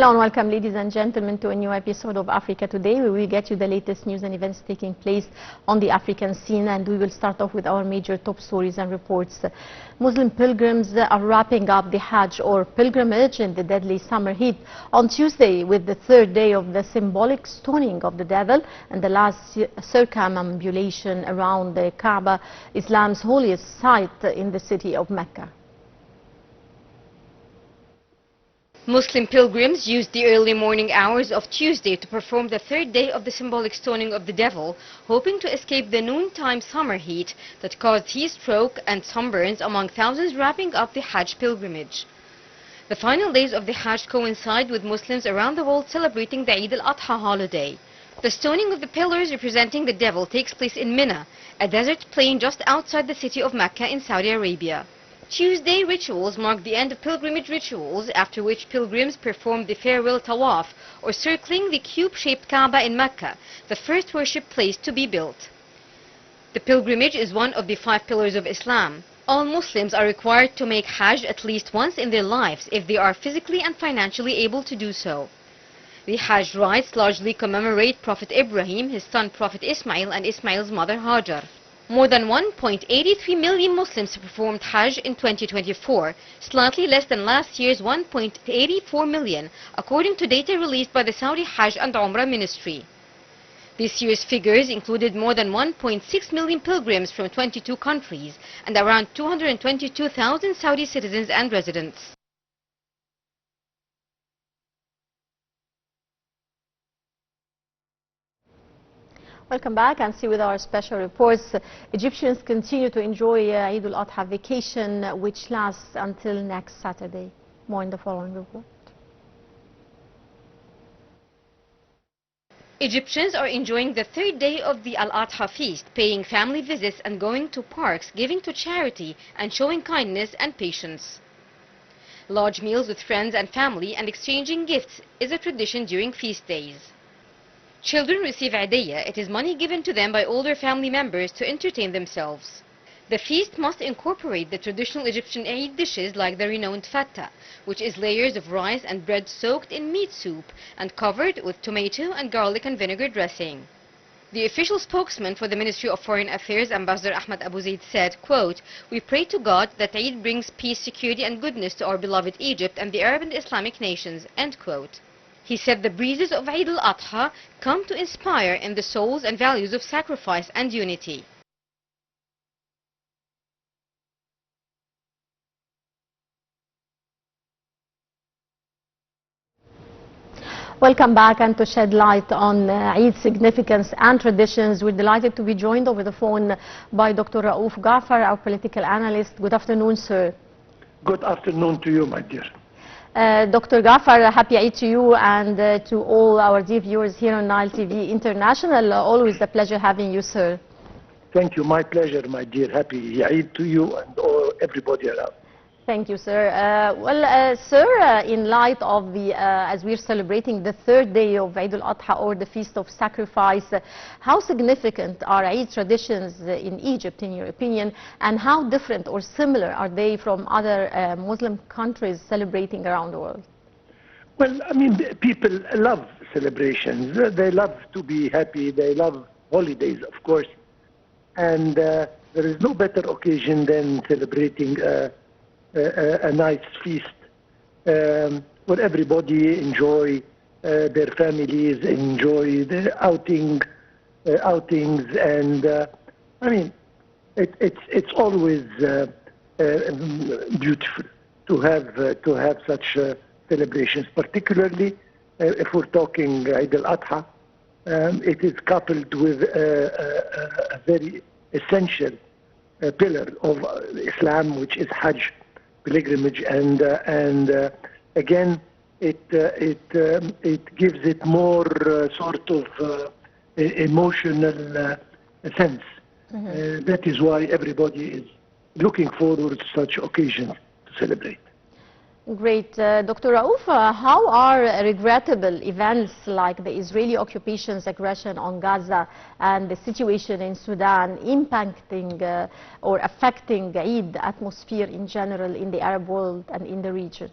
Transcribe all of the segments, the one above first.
Hello and welcome, ladies and gentlemen, to a new episode of Africa Today, where we get you the latest news and events taking place on the African scene. And we will start off with our major top stories and reports. Muslim pilgrims are wrapping up the Hajj or pilgrimage in the deadly summer heat on Tuesday, with the third day of the symbolic stoning of the devil and the last circumambulation around the Kaaba, Islam's holiest site in the city of Mecca. Muslim pilgrims used the early morning hours of Tuesday to perform the third day of the symbolic stoning of the devil, hoping to escape the noontime summer heat that caused heat stroke and sunburns among thousands wrapping up the Hajj pilgrimage. The final days of the Hajj coincide with Muslims around the world celebrating the Eid al-Adha holiday. The stoning of the pillars representing the devil takes place in Mina, a desert plain just outside the city of Mecca in Saudi Arabia. Tuesday rituals mark the end of pilgrimage rituals, after which pilgrims perform the farewell tawaf, or circling the cube-shaped Kaaba in Mecca, the first worship place to be built. The pilgrimage is one of the 5 pillars of Islam. All Muslims are required to make Hajj at least once in their lives if they are physically and financially able to do so. The Hajj rites largely commemorate Prophet Ibrahim, his son Prophet Ismail, and Ismail's mother Hajar. More than 1.83 million Muslims performed Hajj in 2024, slightly less than last year's 1.84 million, according to data released by the Saudi Hajj and Umrah Ministry. This year's figures included more than 1.6 million pilgrims from 22 countries and around 222,000 Saudi citizens and residents. Welcome back, and see with our special reports. Egyptians continue to enjoy Eid al-Adha vacation, which lasts until next Saturday. More in the following report. Egyptians are enjoying the third day of the Al-Adha feast, paying family visits and going to parks, giving to charity and showing kindness and patience. Large meals with friends and family and exchanging gifts is a tradition during feast days. Children receive Adiyah. It is money given to them by older family members to entertain themselves. The feast must incorporate the traditional Egyptian Eid dishes like the renowned fatta, which is layers of rice and bread soaked in meat soup and covered with tomato and garlic and vinegar dressing. The official spokesman for the Ministry of Foreign Affairs, Ambassador Ahmed Abu Zaid, said, quote, "We pray to God that Eid brings peace, security and goodness to our beloved Egypt and the Arab and Islamic nations," end quote. He said the breezes of Eid al-Adha come to inspire in the souls and values of sacrifice and unity. Welcome back, and to shed light on Eid's significance and traditions, we're delighted to be joined over the phone by Dr. Raouf Gaafar, our political analyst. Good afternoon, sir. Good afternoon to you, my dear. Dr. Gaafar, happy Eid to you and to all our dear viewers here on Nile TV International. Always a pleasure having you, sir. Thank you. My pleasure, my dear. Happy Eid to you and everybody around. Thank you, sir. Sir, in light of the, as we're celebrating the third day of Eid al-Adha, or the Feast of Sacrifice, how significant are Eid traditions in Egypt, in your opinion, and how different or similar are they from other Muslim countries celebrating around the world? Well, I mean, people love celebrations. They love to be happy. They love holidays, of course. And there is no better occasion than celebrating a nice feast where everybody enjoy their families, enjoy the outings, and I mean, it's always beautiful to have such celebrations, particularly if we're talking Eid al-Adha. It is coupled with a very essential pillar of Islam, which is Hajj, pilgrimage, and again it gives it more sort of emotional sense. That is why everybody is looking forward to such occasions to celebrate. Great. Dr. Raouf, how are regrettable events like the Israeli occupation's aggression on Gaza and the situation in Sudan impacting or affecting Eid atmosphere in general in the Arab world and in the region?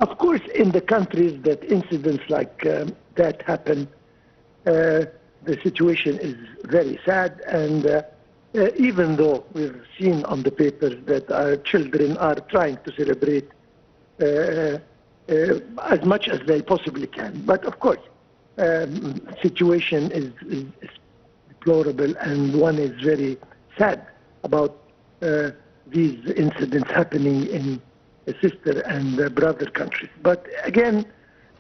Of course, in the countries that incidents like that happen, the situation is very sad, and even though we've seen on the papers that our children are trying to celebrate as much as they possibly can, but of course, situation is deplorable, and one is very sad about these incidents happening in sister and brother countries. But again,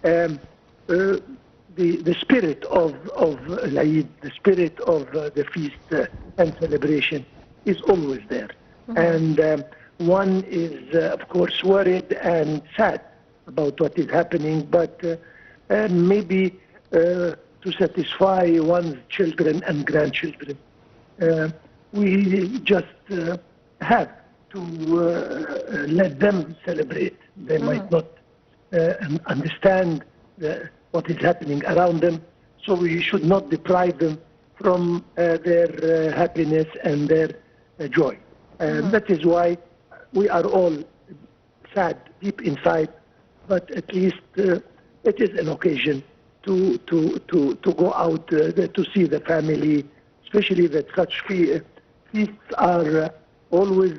the spirit of Eid, the spirit of the feast and celebration is always there. And one is, of course, worried and sad about what is happening, but maybe to satisfy one's children and grandchildren, we just have to let them celebrate. They might not understand what is happening around them, so we should not deprive them from their happiness and their joy. That is why we are all sad deep inside, but at least it is an occasion to go out to see the family, especially that such feasts are always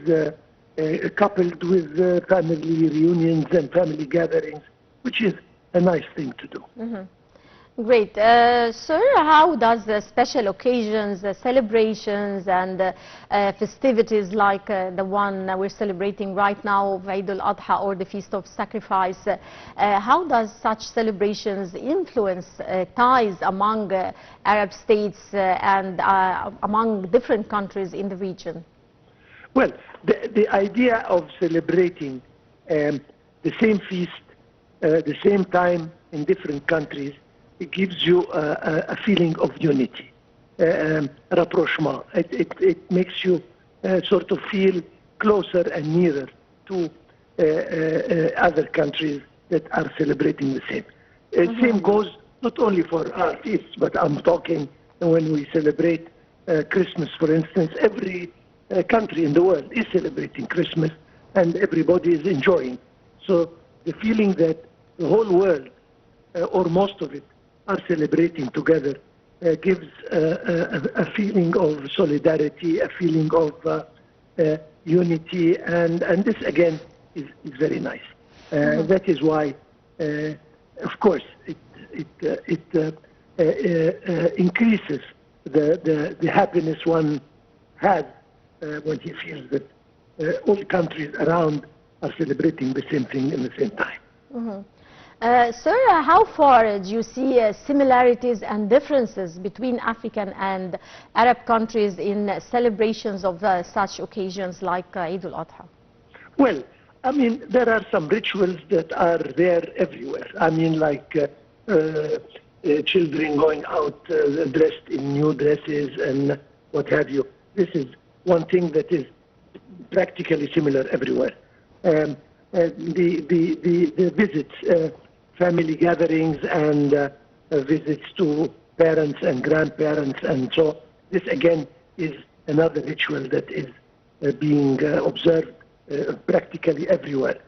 coupled with family reunions and family gatherings, which is a nice thing to do. Great. Sir, how does special occasions, celebrations and festivities like the one we're celebrating right now of Eid al-Adha or the Feast of Sacrifice, how does such celebrations influence ties among Arab states and among different countries in the region? Well, the idea of celebrating the same feast, the same time in different countries, it gives you a feeling of unity, rapprochement. It makes you sort of feel closer and nearer to other countries that are celebrating the same. Same goes not only for our feasts, but I'm talking when we celebrate Christmas, for instance. Every country in the world is celebrating Christmas, and everybody is enjoying. So the feeling that the whole world, or most of it, are celebrating together gives a feeling of solidarity, a feeling of unity, and this again is very nice. That is why, of course, it increases the happiness one has when he feels that all countries around are celebrating the same thing in the same time. Sir, how far do you see similarities and differences between African and Arab countries in celebrations of such occasions like Eid al-Adha? Well, I mean, there are some rituals that are there everywhere. I mean, like children going out dressed in new dresses and what have you. This is one thing that is practically similar everywhere. The visits, family gatherings and visits to parents and grandparents, and so this again is another ritual that is being observed practically everywhere.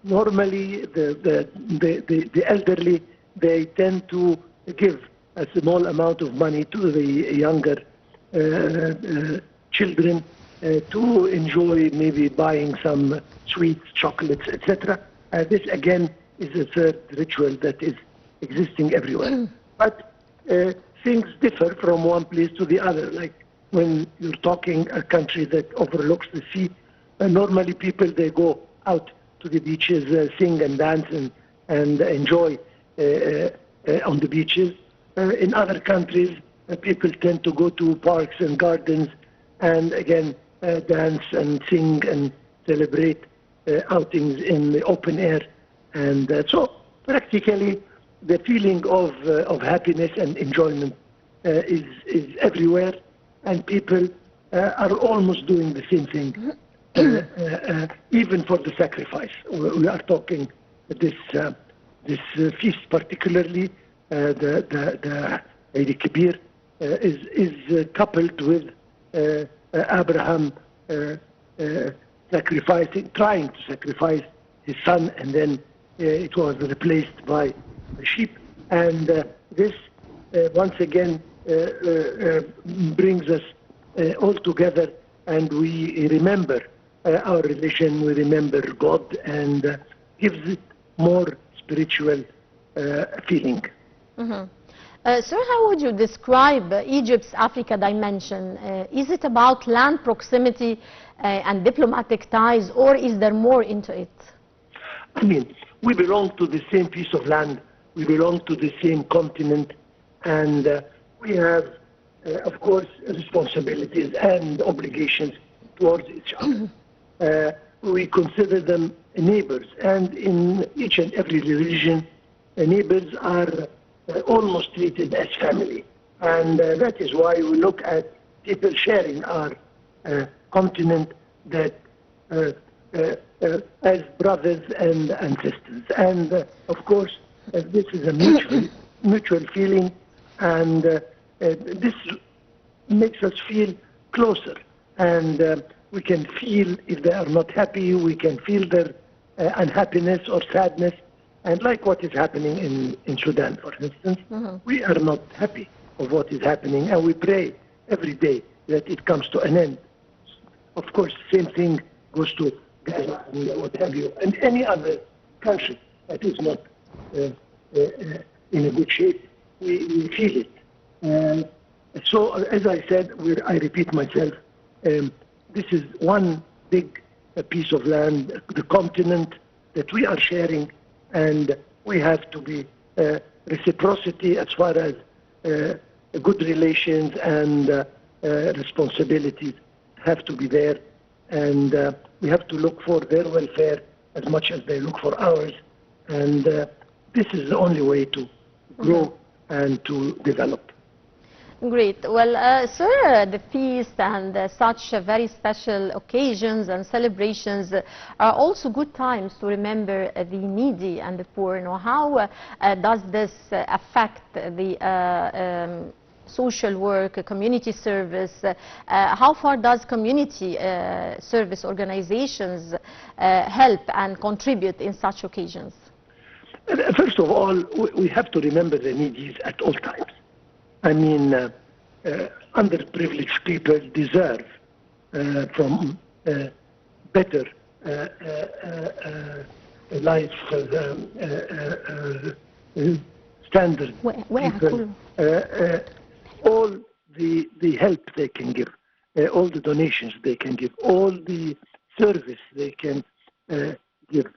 Normally the elderly, they tend to give a small amount of money to the younger children to enjoy, maybe buying some sweets, chocolates, etc. This again is a third ritual that is existing everywhere. But things differ from one place to the other. Like when you're talking a country that overlooks the sea, normally people, they go out to the beaches, sing and dance and enjoy on the beaches. In other countries, people tend to go to parks and gardens and again dance and sing and celebrate outings in the open air. And so practically the feeling of happiness and enjoyment is everywhere, and people are almost doing the same thing, even for the sacrifice. We are talking this feast particularly, the Eid al-Kabir, is coupled with Abraham trying to sacrifice his son, and then it was replaced by the sheep. And this, once again, brings us all together, and we remember our religion, we remember God, and gives it more spiritual feeling. Mm-hmm. Sir, how would you describe Egypt's Africa dimension? Is it about land proximity and diplomatic ties, or is there more into it? I mean, we belong to the same piece of land, we belong to the same continent, and we have, of course, responsibilities and obligations towards each other. We consider them neighbors, and in each and every religion, neighbors are almost treated as family. And that is why we look at people sharing our continent that as brothers and sisters. And of course, this is a mutual feeling, and this makes us feel closer. And we can feel if they are not happy, we can feel their unhappiness or sadness. And like what is happening in Sudan, for instance, we are not happy of what is happening, and we pray every day that it comes to an end. Of course, same thing goes to Gaza and what have you, and any other country that is not in a good shape. We feel it. So, as I said, I repeat myself, this is one big piece of land, the continent that we are sharing, and we have to be reciprocity as far as good relations and responsibilities have to be there, and we have to look for their welfare as much as they look for ours, and this is the only way to grow and to develop. Great. Well, sir, the feast and such very special occasions and celebrations are also good times to remember the needy and the poor. You know, how does this affect the social work, community service? How far does community service organizations help and contribute in such occasions? First of all, we have to remember the needy at all times. I mean, underprivileged people deserve from better life standard people, all the help they can give, all the donations they can give, all the service they can give.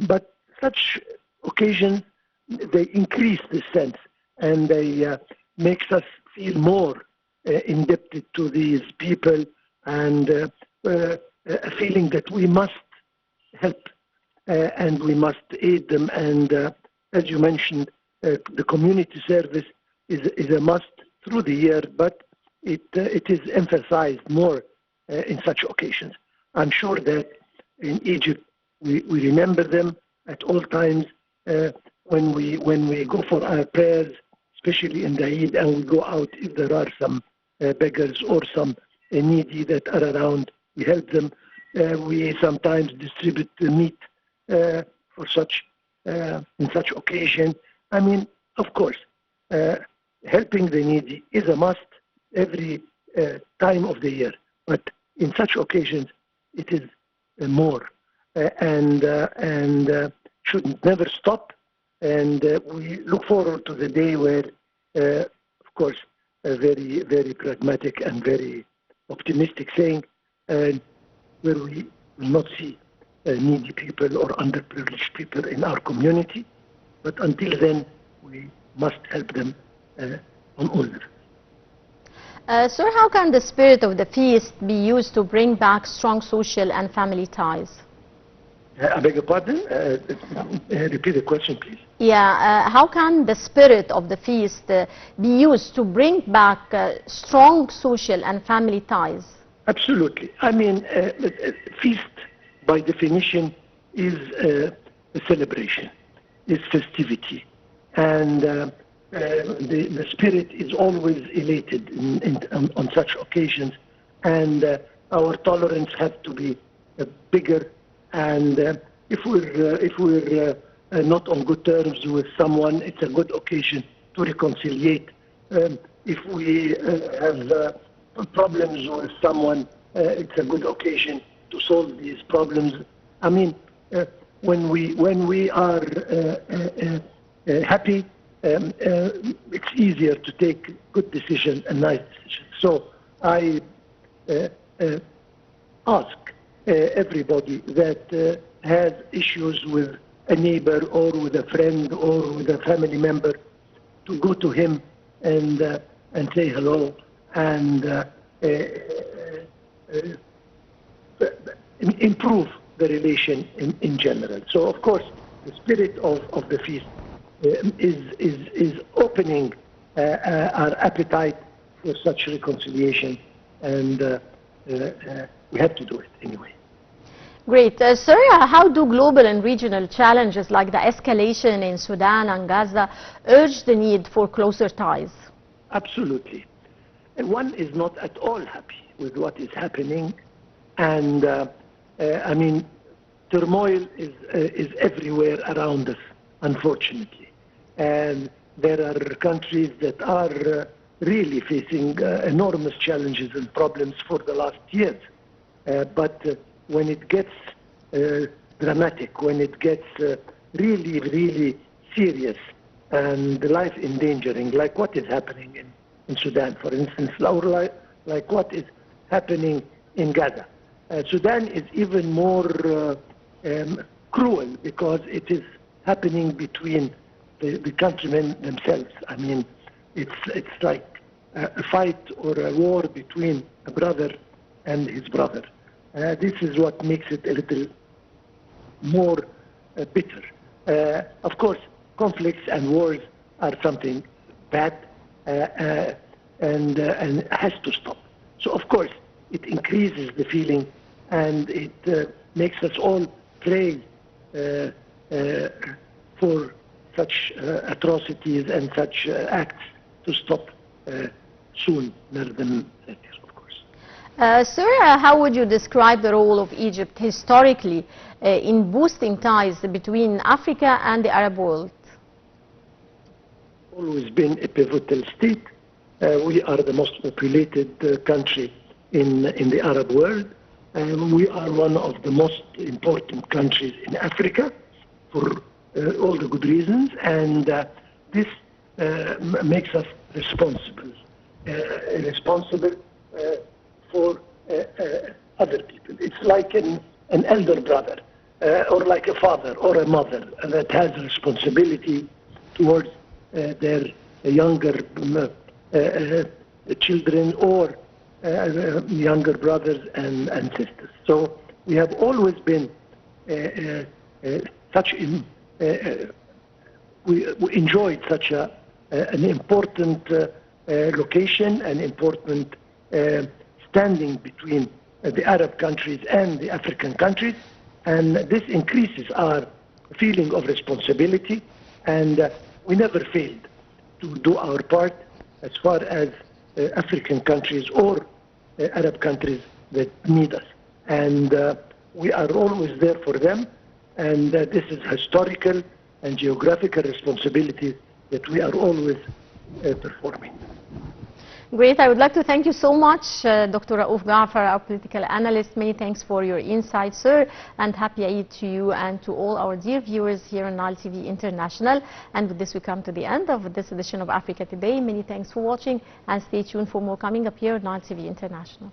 But such occasions, they increase the sense, and they makes us feel more indebted to these people, and a feeling that we must help and we must aid them. And as you mentioned, the community service is a must through the year, but it is emphasized more in such occasions. I'm sure that in Egypt we remember them at all times when we go for our prayers, especially in the Eid, and we go out. If there are some beggars or some needy that are around, we help them. We sometimes distribute the meat for such in such occasion. I mean, of course, helping the needy is a must every time of the year, but in such occasions it is more and should never stop. And we look forward to the day where, of course, a very, very pragmatic and very optimistic saying, where we will not see needy people or underprivileged people in our community. But until then, we must help them on all levels. Sir, how can the spirit of the feast be used to bring back strong social and family ties? I beg your pardon? Repeat the question, please. Yeah, how can the spirit of the feast be used to bring back strong social and family ties? Absolutely. I mean, feast, by definition, is a celebration, is festivity. And the spirit is always elated on such occasions. And our tolerance has to be bigger, and if we're not on good terms with someone, it's a good occasion to reconciliate. If we have problems with someone, it's a good occasion to solve these problems. I mean, when we are happy, it's easier to take good decisions and nice decisions. So I ask everybody that has issues with a neighbor or with a friend or with a family member to go to him and say hello and improve the relation in general. So of course the spirit of the feast is opening our appetite for such reconciliation, and we have to do it anyway. Great. Sir, how do global and regional challenges like the escalation in Sudan and Gaza urge the need for closer ties? Absolutely. And one is not at all happy with what is happening, and I mean, turmoil is everywhere around us, unfortunately. And there are countries that are really facing enormous challenges and problems for the last years. But when it gets dramatic, when it gets really, really serious and life-endangering, like what is happening in Sudan, for instance, like what is happening in Gaza. Sudan is even more cruel because it is happening between the countrymen themselves. I mean, it's like a fight or a war between a brother and his brother. This is what makes it a little more bitter. Of course, conflicts and wars are something bad and has to stop. So of course, it increases the feeling and it makes us all pray for such atrocities and such acts to stop sooner than later, of course. Sir, how would you describe the role of Egypt historically in boosting ties between Africa and the Arab world? Always been a pivotal state. We are the most populated country in the Arab world. We are one of the most important countries in Africa for all the good reasons, and this makes us responsible for other people. It's like an elder brother or like a father or a mother that has a responsibility towards their younger children or younger brothers and sisters. So we have always been we enjoyed such an important location, an important standing between the Arab countries and the African countries, and this increases our feeling of responsibility, and we never failed to do our part as far as African countries or Arab countries that need us. And we are always there for them, and this is historical and geographical responsibility that we are always performing. Great. I would like to thank you so much, Dr. Raouf Gaafar, our political analyst. Many thanks for your insights, sir, and happy Eid to you and to all our dear viewers here on Nile TV International. And with this, we come to the end of this edition of Africa Today. Many thanks for watching, and stay tuned for more coming up here on Nile TV International.